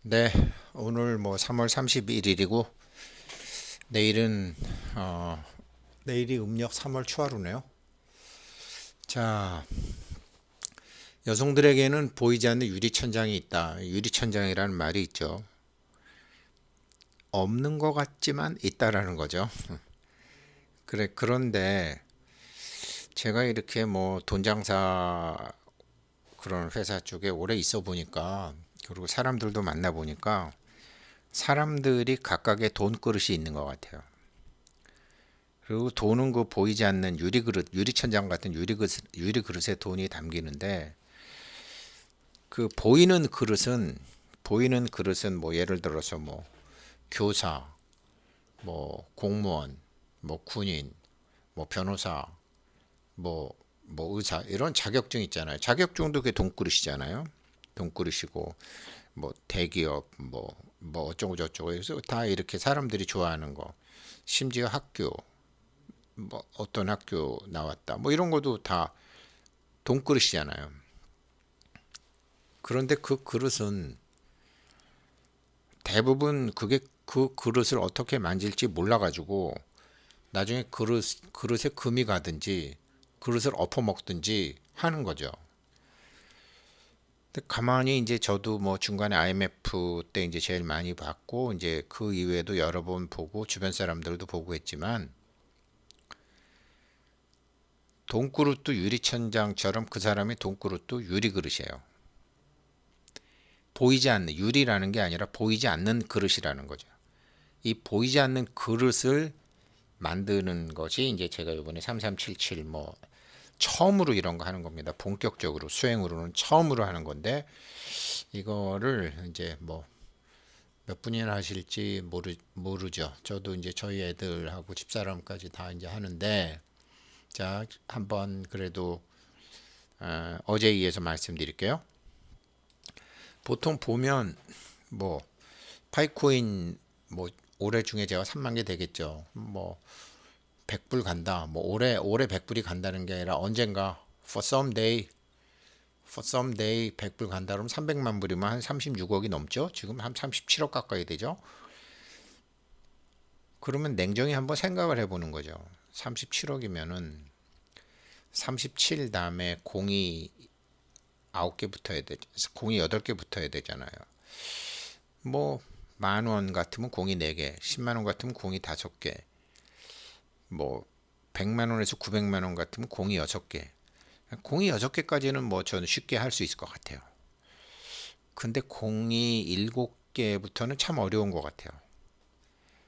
네, 오늘 뭐 3월 31일이고 내일은 내일이 음력 3월 초하루네요. 자, 여성들에게는 보이지 않는 유리천장이 있다. 유리천장이라는 말이 있죠. 없는 것 같지만 있다라는 거죠. 그래, 그런데 제가 이렇게 뭐 돈장사 그런 회사 쪽에 오래 있어 보니까, 그리고 사람들도 만나 보니까 사람들이 각각의 돈 그릇이 있는 것 같아요. 그리고 돈은 그 보이지 않는 유리그릇, 유리천장 같은 유리그릇에 돈이 담기는데, 그 보이는 그릇은 뭐 예를 들어서 뭐 교사, 뭐 공무원, 뭐 군인, 뭐 변호사, 뭐 의사 이런 자격증 있잖아요. 자격증도 그게 돈그릇이잖아요. 돈그릇이고 뭐 대기업 뭐 어쩌고 저쩌고 해서 다 이렇게 사람들이 좋아하는 거. 심지어 학교 뭐 어떤 학교 나왔다 뭐 이런 것도 다 돈그릇이잖아요. 그런데 그 그릇은 대부분 그게 그 그릇을 어떻게 만질지 몰라가지고 나중에 그릇에 금이 가든지 그릇을 엎어먹든지 하는 거죠. 근데 가만히 이제 저도 뭐 중간에 IMF 때 이제 제일 많이 봤고 이제 그 이후에도 여러 번 보고 주변 사람들도 보고 했지만 돈그릇도 유리천장처럼 그 사람의 돈그릇도 유리그릇이에요. 보이지 않는 유리라는 게 아니라 보이지 않는 그릇이라는 거죠. 이 보이지 않는 그릇을 만드는 것이 이제 제가 이번에 3377 뭐 처음으로 이런 거 하는 겁니다. 본격적으로 수행으로는 처음으로 하는 건데 이거를 이제 뭐 몇 분이나 하실지 모르죠. 저도 이제 저희 애들하고 집사람까지 다 이제 하는데 자 한번 그래도 어제에 의해서 말씀드릴게요. 보통 보면 뭐 파이코인 뭐 올해 중에 제가 3만 개 되겠죠. 뭐 100불 간다. 뭐 올해 100불이 간다는 게 아니라 언젠가 for some day 100불 간다 그러면 300만 불이면 한 36억이 넘죠. 지금 한 37억 가까이 되죠. 그러면 냉정히 한번 생각을 해보는 거죠. 37억이면은 37 다음에 공이 9개 붙어야 되, 공이 8개 붙어야 되잖아요. 뭐 만 원 같으면 공이 4개, 10만 원 같으면 공이 5개, 뭐 100만 원에서 900만 원 같으면 공이 6개. 공이 6개까지는 뭐 저는 쉽게 할 수 있을 것 같아요. 근데 공이 7개부터는 참 어려운 것 같아요.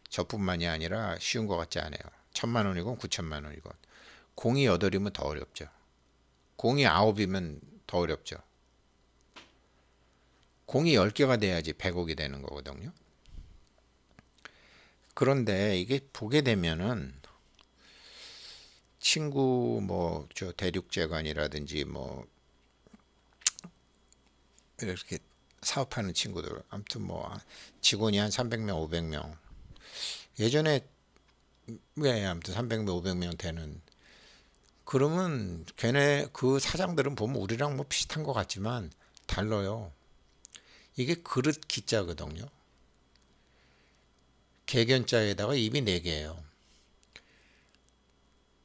저뿐만이 아니라 쉬운 것 같지 않아요. 1000만 원이건 9천만 원이건. 공이 8이면 더 어렵죠. 공이 9이면 더 어렵죠. 공이 10개가 돼야지 100억이 되는 거거든요. 그런데 이게 보게 되면은 친구 뭐 저 대륙재관이라든지 뭐 이렇게 사업하는 친구들 아무튼 뭐 직원이 한 300명 500명 예전에 왜 아무튼 300명 500명 되는 그러면 걔네 그 사장들은 보면 우리랑 뭐 비슷한 것 같지만 달라요. 이게 그릇 기자거든요. 개견자에다가 입이 4개예요.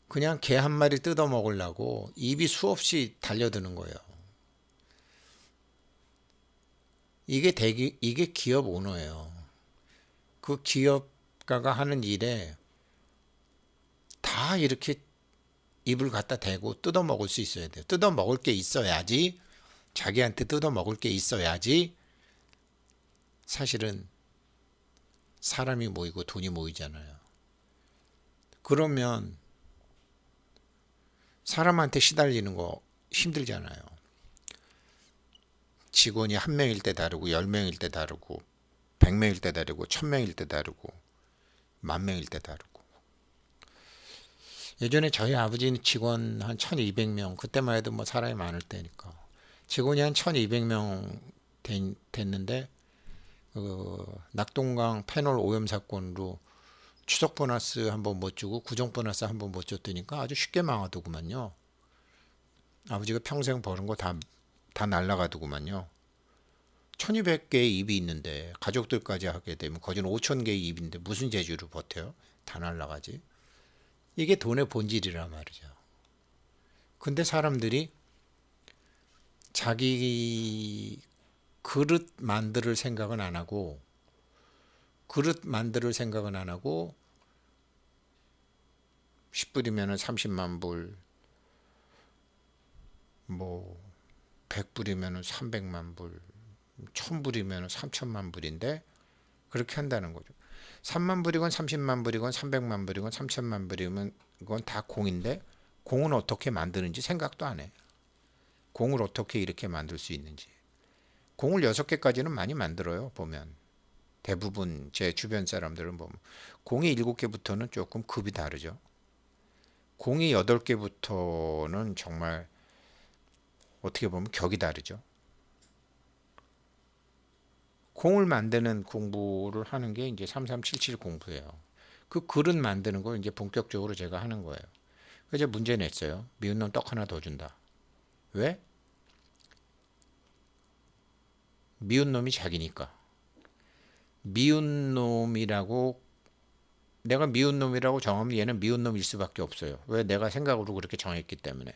그냥 개 한 마리 뜯어 먹으려고 입이 수없이 달려드는 거예요. 이게 기업 오너예요. 그 기업가가 하는 일에 다 이렇게 입을 갖다 대고 뜯어 먹을 수 있어야 돼요. 뜯어 먹을 게 있어야지 자기한테 뜯어 먹을 게 있어야지 사실은 사람이 모이고 돈이 모이잖아요. 그러면 사람한테 시달리는 거 힘들잖아요. 직원이 한 명일 때 다르고 10명일 때 다르고 100명일 때 다르고 1000명일 때 다르고 10,000명일 때 다르고 예전에 저희 아버지는 직원 한 1200명 그때만 해도 뭐 사람이 많을 때니까 직원이 한 1200명 됐는데 낙동강 패널 오염 사건으로 추적 보너스 한번 못 주고 구정 보너스 한번 못 줬다니까 아주 쉽게 망하더구만요. 아버지가 평생 버는 거 다 날라가더구만요. 1200개의 입이 있는데 가족들까지 하게 되면 거진 5000개의 입인데 무슨 재주로 버텨요? 다 날라가지. 이게 돈의 본질이란 말이죠. 근데 사람들이 자기 그릇 만들 생각은 안 하고 그릇 만들 생각은 안 하고 10불이면 30만 불, 뭐 100불이면 300만 불, 1000불이면 3000만 불인데 그렇게 한다는 거죠. 3만 불이건 30만 불이건 300만 불이건 3000만 불이면 이건 다 공인데 공은 어떻게 만드는지 생각도 안 해. 공을 어떻게 이렇게 만들 수 있는지. 공을 6개까지는 많이 만들어요. 보면 대부분 제 주변 사람들은 보면 공이 7개부터는 조금 급이 다르죠. 공이 8개부터는 정말 어떻게 보면 격이 다르죠. 공을 만드는 공부를 하는 게 이제 3377 공부예요. 그 그릇 만드는 걸 이제 본격적으로 제가 하는 거예요. 그래서 문제 냈어요. 미운 놈 떡 하나 더 준다. 왜? 미운 놈이 자기니까. 미운 놈이라고 내가 미운 놈이라고 정하면 얘는 미운 놈일 수밖에 없어요. 왜? 내가 생각으로 그렇게 정했기 때문에.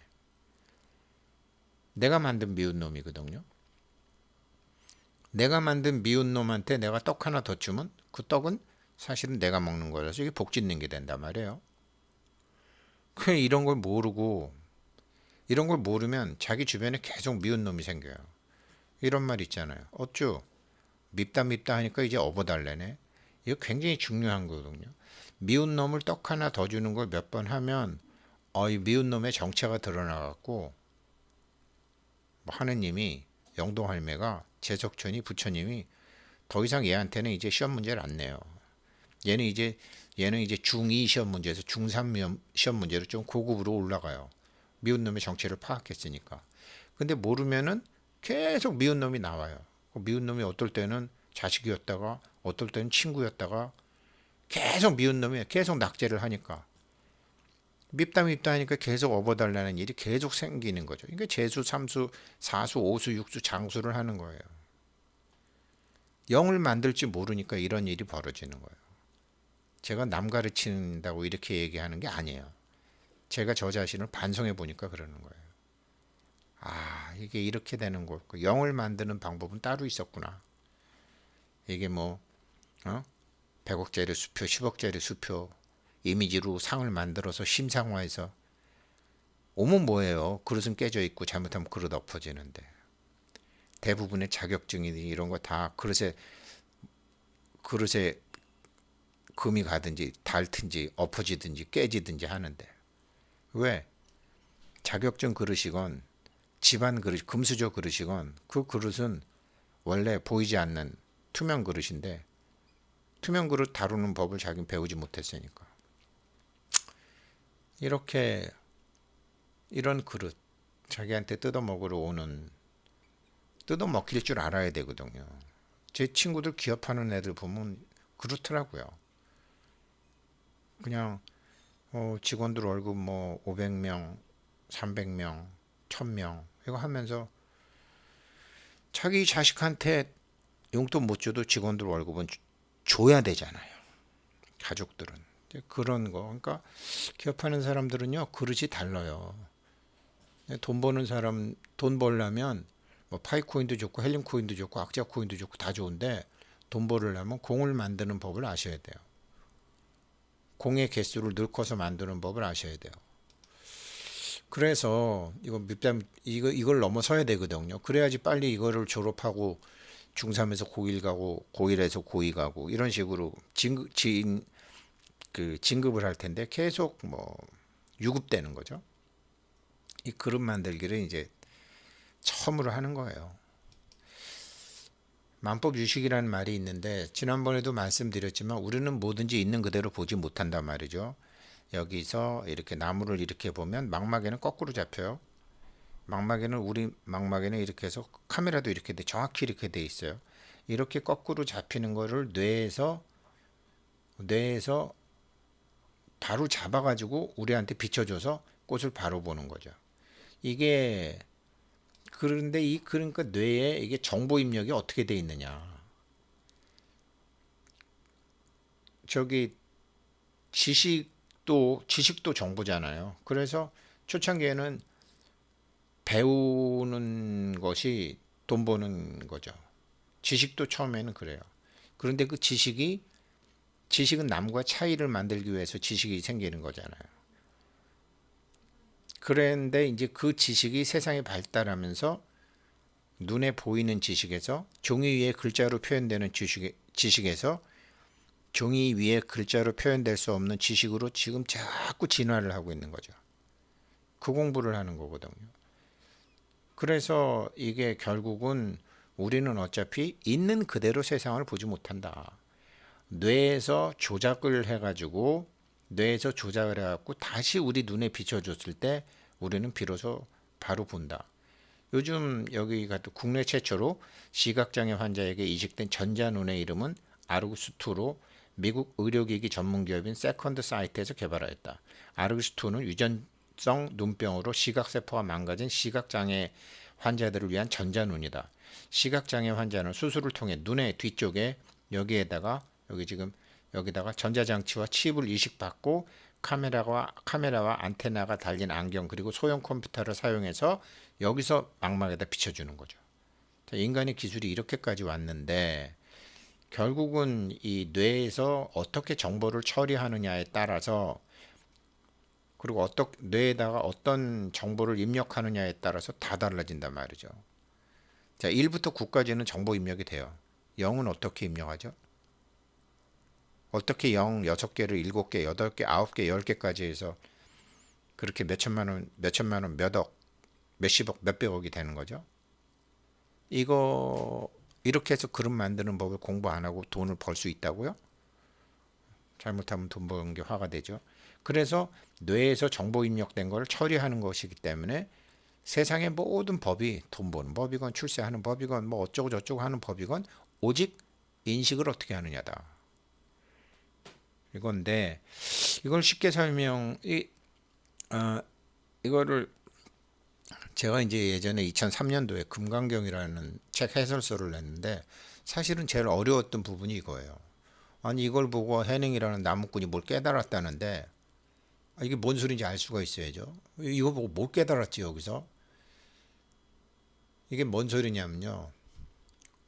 내가 만든 미운 놈이거든요. 내가 만든 미운 놈한테 내가 떡 하나 더 주면 그 떡은 사실은 내가 먹는 거라서 이게 복 짓는 게 된단 말이에요. 그냥 이런 걸 모르면 자기 주변에 계속 미운 놈이 생겨요. 이런 말 있잖아요. 어쭈 밉다 밉다 하니까 이제 업어달래네. 이거 굉장히 중요한 거거든요. 미운 놈을 떡 하나 더 주는 걸 몇 번 하면 이 미운 놈의 정체가 드러나갖고 하느님이 영동할매가 제석천이 부처님이 더 이상 얘한테는 이제 시험 문제를 안 내요. 얘는 이제 중2 시험 문제에서 중3 시험 문제로 좀 고급으로 올라가요. 미운 놈의 정체를 파악했으니까. 근데 모르면은 계속 미운 놈이 나와요. 미운 놈이 어떨 때는 자식이었다가 어떨 때는 친구였다가 계속 미운 놈이 계속 낙제를 하니까 밉다 밉다 하니까 계속 업어달라는 일이 계속 생기는 거죠. 그러니까 재수, 삼수, 사수, 오수, 육수, 장수를 하는 거예요. 영을 만들지 모르니까 이런 일이 벌어지는 거예요. 제가 남 가르친다고 이렇게 얘기하는 게 아니에요. 제가 저 자신을 반성해 보니까 그러는 거예요. 이게 이렇게 되는 거고 영을 만드는 방법은 따로 있었구나. 이게 뭐 100억짜리 수표, 10억짜리 수표 이미지로 상을 만들어서 심상화해서 오면 뭐예요? 그릇은 깨져 있고 잘못하면 그릇 엎어지는데 대부분의 자격증이니 이런 거 다 그릇에 금이 가든지 닳든지 엎어지든지 깨지든지 하는데 왜? 자격증 그릇이건 집안 그릇, 금수저 그릇이건 그 그릇은 원래 보이지 않는 투명 그릇인데 투명 그릇 다루는 법을 자기는 배우지 못했으니까 이렇게 이런 그릇 자기한테 뜯어먹힐 줄 알아야 되거든요. 제 친구들 기업하는 애들 보면 그렇더라고요. 그냥 직원들 월급 뭐 500명, 300명, 1000명 이거 하면서 자기 자식한테 용돈 못 줘도 직원들 월급은 줘야 되잖아요. 가족들은. 그런 거. 그러니까 기업하는 사람들은요 그릇이 달라요. 돈 버는 사람 돈 벌려면 뭐 파이코인도 좋고 헬륨코인도 좋고 악자코인도 좋고 다 좋은데 돈 벌려면 공을 만드는 법을 아셔야 돼요. 공의 개수를 늘커서 만드는 법을 아셔야 돼요. 그래서 이걸 넘어서야 되거든요. 그래야지 빨리 이거를 졸업하고 중3에서 고1 가고 고1에서 고2 가고 이런 식으로 진급을 할 텐데 계속 뭐 유급되는 거죠. 이 그릇 만들기를 이제 처음으로 하는 거예요. 만법 유식이라는 말이 있는데 지난번에도 말씀드렸지만 우리는 뭐든지 있는 그대로 보지 못한단 말이죠. 여기서 이렇게 나무를 이렇게 보면 망막에는 거꾸로 잡혀요. 우리 망막에는 이렇게 해서 카메라도 이렇게 정확히 이렇게 돼 있어요. 이렇게 거꾸로 잡히는 거를 뇌에서 바로 잡아가지고 우리한테 비춰줘서 꽃을 바로 보는 거죠. 이게 그런데 그러니까 뇌에 이게 정보 입력이 어떻게 돼 있느냐. 저기 지식도 정보잖아요. 그래서 초창기에는 배우는 것이 돈 버는 거죠. 지식도 처음에는 그래요. 그런데 그 지식은 남과 차이를 만들기 위해서 지식이 생기는 거잖아요. 그런데 이제 그 지식이 세상에 발달하면서 눈에 보이는 지식에서 종이 위에 글자로 표현되는 지식에서 종이 위에 글자로 표현될 수 없는 지식으로 지금 자꾸 진화를 하고 있는 거죠. 그 공부를 하는 거거든요. 그래서 이게 결국은 우리는 어차피 있는 그대로 세상을 보지 못한다. 뇌에서 조작을 해갖고 다시 우리 눈에 비춰줬을 때 우리는 비로소 바로 본다. 요즘 여기가 또 국내 최초로 시각장애 환자에게 이식된 전자눈의 이름은 아르구스2로 미국 의료기기 전문기업인 세컨드 사이트에서 개발하였다. 아르구스2는 유전성 눈병으로 시각세포가 망가진 시각장애 환자들을 위한 전자눈이다. 시각장애 환자는 수술을 통해 눈의 뒤쪽에 여기다가 전자장치와 칩을 이식받고 카메라와 안테나가 달린 안경 그리고 소형 컴퓨터를 사용해서 여기서 망막에다 비춰주는 거죠. 인간의 기술이 이렇게까지 왔는데 결국은 이 뇌에서 어떻게 정보를 처리하느냐에 따라서 그리고 뇌에다가 어떤 정보를 입력하느냐에 따라서 다 달라진단 말이죠. 자, 1부터 9까지는 정보 입력이 돼요. 0은 어떻게 입력하죠? 어떻게 0, 6개를 7개, 8개, 9개, 10개까지 해서 그렇게 몇천만 원, 몇억, 몇십억, 몇백억이 되는 거죠? 이렇게 해서 그림 만드는 법을 공부 안 하고 돈을 벌 수 있다고요? 잘못하면 돈 버는 게 화가 되죠. 그래서 뇌에서 정보 입력된 걸 처리하는 것이기 때문에 세상의 모든 법이 돈 버는 법이건 출세하는 법이건 뭐 어쩌고 저쩌고 하는 법이건 오직 인식을 어떻게 하느냐다. 이건데 이걸 쉽게 이거를 제가 이제 예전에 2003년도에 금강경이라는 책 해설서를 냈는데 사실은 제일 어려웠던 부분이 이거예요. 아니 이걸 보고 해능이라는 나무꾼이 뭘 깨달았다는데 이게 뭔 소리인지 알 수가 있어야죠. 이거 보고 뭘 깨달았지 여기서? 이게 뭔 소리냐면요.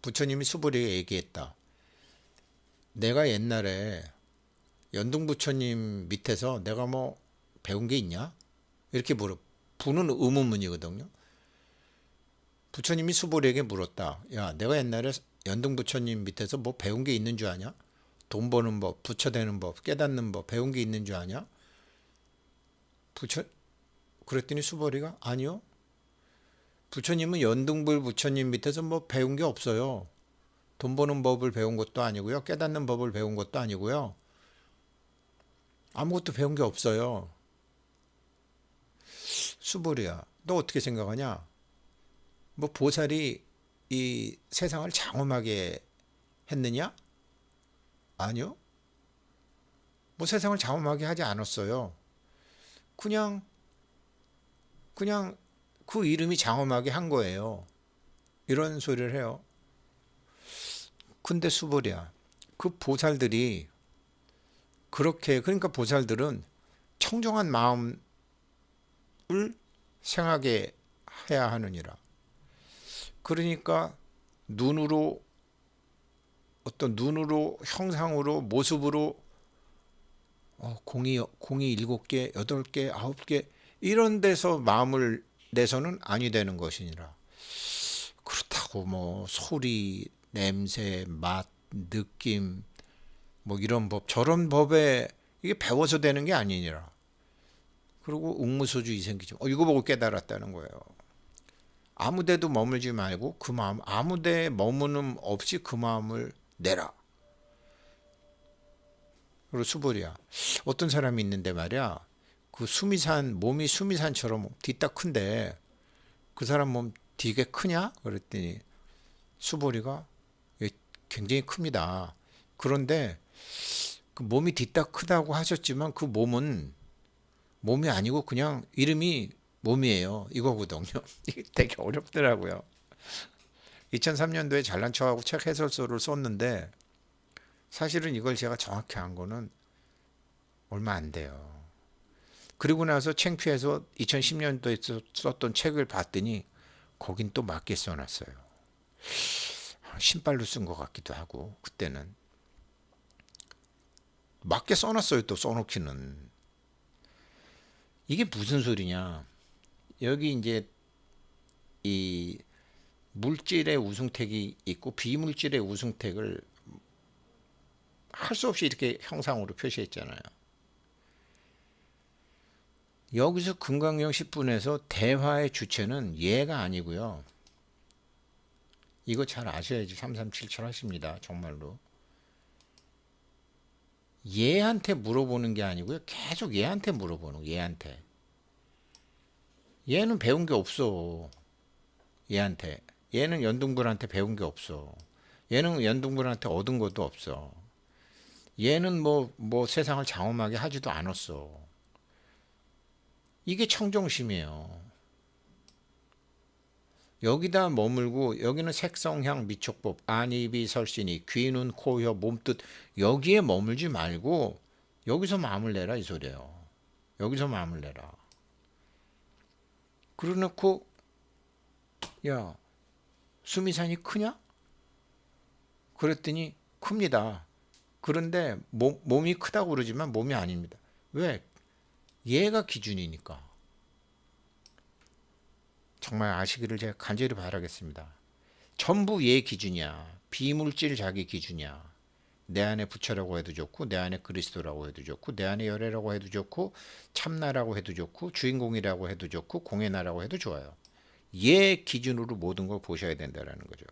부처님이 수보리에게 얘기했다. 내가 옛날에 연등 부처님 밑에서 내가 뭐 배운 게 있냐? 이렇게 부는 의문문이거든요. 부처님이 수보리에게 물었다. 야, 내가 옛날에 연등 부처님 밑에서 뭐 배운 게 있는 줄 아냐? 돈 버는 법, 부처 되는 법, 깨닫는 법 배운 게 있는 줄 아냐? 그랬더니 수보리가 아니요. 부처님은 연등불 부처님 밑에서 뭐 배운 게 없어요. 돈 버는 법을 배운 것도 아니고요. 깨닫는 법을 배운 것도 아니고요. 아무것도 배운 게 없어요. 수보리야, 너 어떻게 생각하냐? 뭐 보살이 이 세상을 장엄하게 했느냐? 아니요. 뭐 세상을 장엄하게 하지 않았어요. 그냥 그 이름이 장엄하게 한 거예요. 이런 소리를 해요. 근데 수보리야, 그 보살들이 그러니까 보살들은 청정한 마음을 생하게 해야 하느니라. 그러니까 눈으로 형상으로 모습으로 공이 7개, 8개, 9개 이런 데서 마음을 내서는 아니 되는 것이니라. 그렇다고 뭐 소리, 냄새, 맛, 느낌 뭐 이런 법 저런 법에 이게 배워서 되는 게 아니니라. 그리고 응무소주의 생기죠. 이거 보고 깨달았다는 거예요. 아무데도 머물지 말고 그 마음 아무데 머무름 없이 그 마음을 내라. 그리고 수보리야. 어떤 사람이 있는데 말이야. 몸이 수미산처럼 뒤딱 큰데 그 사람 몸 되게 크냐? 그랬더니 수보리가 굉장히 큽니다. 그런데 그 몸이 뒤딱 크다고 하셨지만 그 몸이 아니고 그냥 이름이 몸이에요. 이거거든요. 이게 되게 어렵더라고요. 2003년도에 잘난 척하고 책 해설서를 썼는데 사실은 이걸 제가 정확히 한 거는 얼마 안 돼요. 그리고 나서 창피해서 2010년도에 썼던 책을 봤더니 거긴 또 맞게 써놨어요. 신발로 쓴 것 같기도 하고 그때는 맞게 써놨어요. 또 써놓기는 이게 무슨 소리냐. 여기 이제 이 물질의 우승택이 있고 비물질의 우승택을 할 수 없이 이렇게 형상으로 표시했잖아요. 여기서 금강경 10분에서 대화의 주체는 얘가 아니고요. 이거 잘 아셔야지 3377 하십니다. 정말로. 얘한테 물어보는 게 아니고요. 계속 얘한테 물어보는 거, 얘한테. 얘는 배운 게 없어. 얘한테. 얘는 연동군한테 배운 게 없어. 얘는 연동군한테 얻은 것도 없어. 얘는 뭐 세상을 장엄하게 하지도 않았어. 이게 청정심이에요. 여기다 머물고 여기는 색성향 미촉법 안입이 설신이 귀, 눈, 코, 혀, 몸뜻 여기에 머물지 말고 여기서 마음을 내라 이 소리예요. 여기서 마음을 내라. 그러놓고 야 수미산이 크냐? 그랬더니 큽니다. 그런데 몸이 크다고 그러지만 몸이 아닙니다. 왜? 얘가 기준이니까. 정말 아시기를 제가 간절히 바라겠습니다. 전부 얘 기준이야. 비물질 자기 기준이야. 내 안에 부처라고 해도 좋고 내 안에 그리스도라고 해도 좋고 내 안에 열애라고 해도 좋고 참나라고 해도 좋고 주인공이라고 해도 좋고 공예나라고 해도 좋아요. 얘 기준으로 모든 걸 보셔야 된다는 거죠.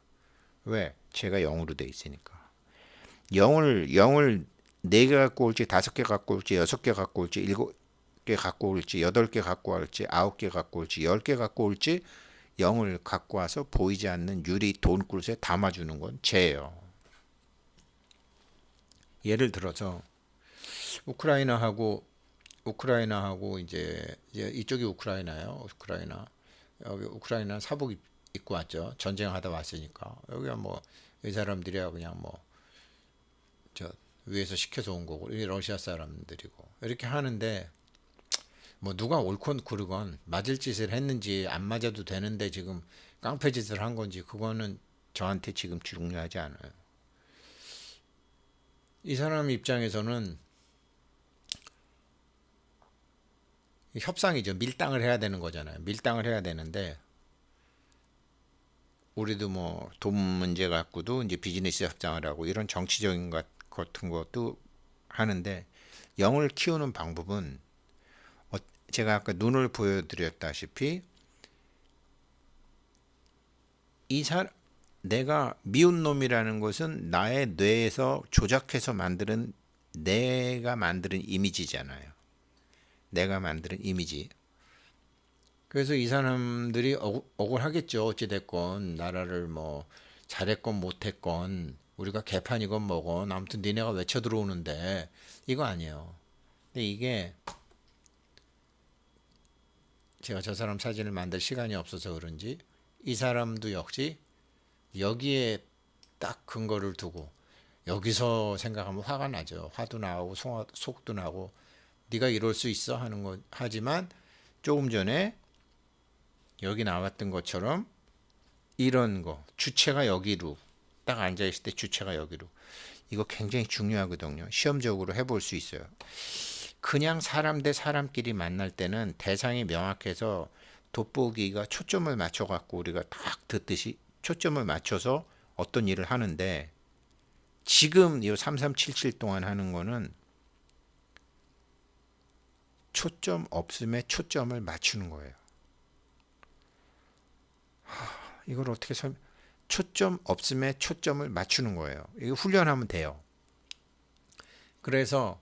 왜? 제가 영으로 돼 있으니까. 영을 4개 갖고 올지 5개 갖고 올지 6개 갖고 올지 7개 갖고 올지 8개 갖고 올지 9개 갖고 올지 10개 갖고 올지 영을 갖고 와서 보이지 않는 유리 돈그릇에 담아주는 건 죄예요. 예를 들어서 우크라이나하고 이제 이쪽이 우크라이나예요. 우크라이나 여기 우크라이나 사복 입고 왔죠. 전쟁하다 왔으니까 여기가 뭐 이 사람들이야 그냥 뭐 저 위에서 시켜서 온 거고 이 러시아 사람들이고 이렇게 하는데 뭐 누가 옳건 그르건 맞을 짓을 했는지 안 맞아도 되는데 지금 깡패 짓을 한 건지 그거는 저한테 지금 중요하지 않아요. 이 사람 입장에서는 협상이죠. 밀당을 해야 되는 거잖아요. 밀당을 해야 되는데 우리도 뭐 돈 문제 갖고도 이제 비즈니스 협상을 하고 이런 정치적인 것 같은 것도 하는데 영을 키우는 방법은 제가 아까 눈을 보여드렸다시피 내가 미운 놈이라는 것은 나의 뇌에서 조작해서 만드는 내가 만드는 이미지잖아요. 내가 만드는 이미지. 그래서 이 사람들이 억울하겠죠. 어찌됐건 나라를 뭐 잘했건 못했건 우리가 개판이건 뭐건 아무튼 니네가 외쳐 들어오는데 이거 아니에요. 근데 이게 제가 저 사람 사진을 만들 시간이 없어서 그런지 이 사람도 역시 여기에 딱 근거를 두고 여기서 생각하면 화가 나죠. 화도 나고 속도 나고 네가 이럴 수 있어 하는 거 하지만 조금 전에 여기 나왔던 것처럼 이런 거 주체가 여기로 딱 앉아 있을 때 주체가 여기로 이거 굉장히 중요하거든요. 시험적으로 해볼 수 있어요. 그냥 사람 대 사람끼리 만날 때는 대상이 명확해서 돋보기가 초점을 맞춰 갖고 우리가 딱 듣듯이 초점을 맞춰서 어떤 일을 하는데 지금 이 3377 동안 하는 거는 초점 없음에 초점을 맞추는 거예요. 이걸 어떻게 초점 없음에 초점을 맞추는 거예요. 이거 훈련하면 돼요. 그래서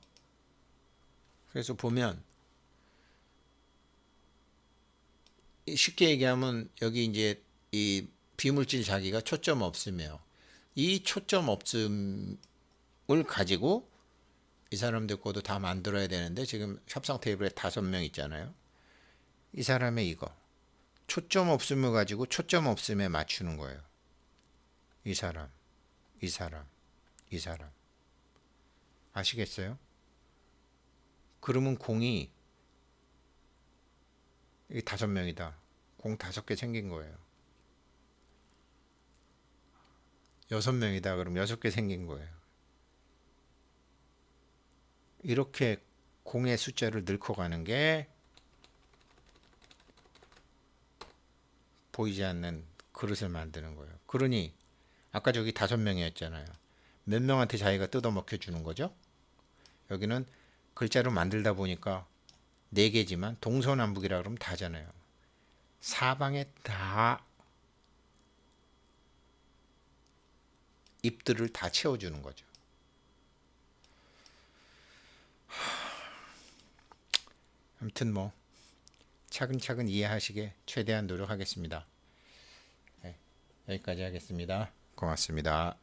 보면 쉽게 얘기하면 여기 이제 이 비물질 자기가 초점 없음이에요. 이 초점 없음을 가지고 이 사람들 것도 다 만들어야 되는데 지금 협상 테이블에 5명 있잖아요. 이 사람의 이거 초점 없음을 가지고 초점 없음에 맞추는 거예요. 이 사람, 이 사람, 이 사람. 아시겠어요? 그러면 공이 이 5명이다. 공 5개 생긴 거예요. 6명이다. 그럼 6개 생긴 거예요. 이렇게 공의 숫자를 늘고 가는 게 보이지 않는 그릇을 만드는 거예요. 그러니 아까 저기 5명이었잖아요. 몇 명한테 자기가 뜯어먹혀 주는 거죠? 여기는 글자로 만들다 보니까 4개지만 동서남북이라 그러면 다잖아요. 사방에 다 입들을 다 채워주는 거죠. 아무튼 뭐 차근차근 이해하시게 최대한 노력하겠습니다. 네, 여기까지 하겠습니다. 고맙습니다.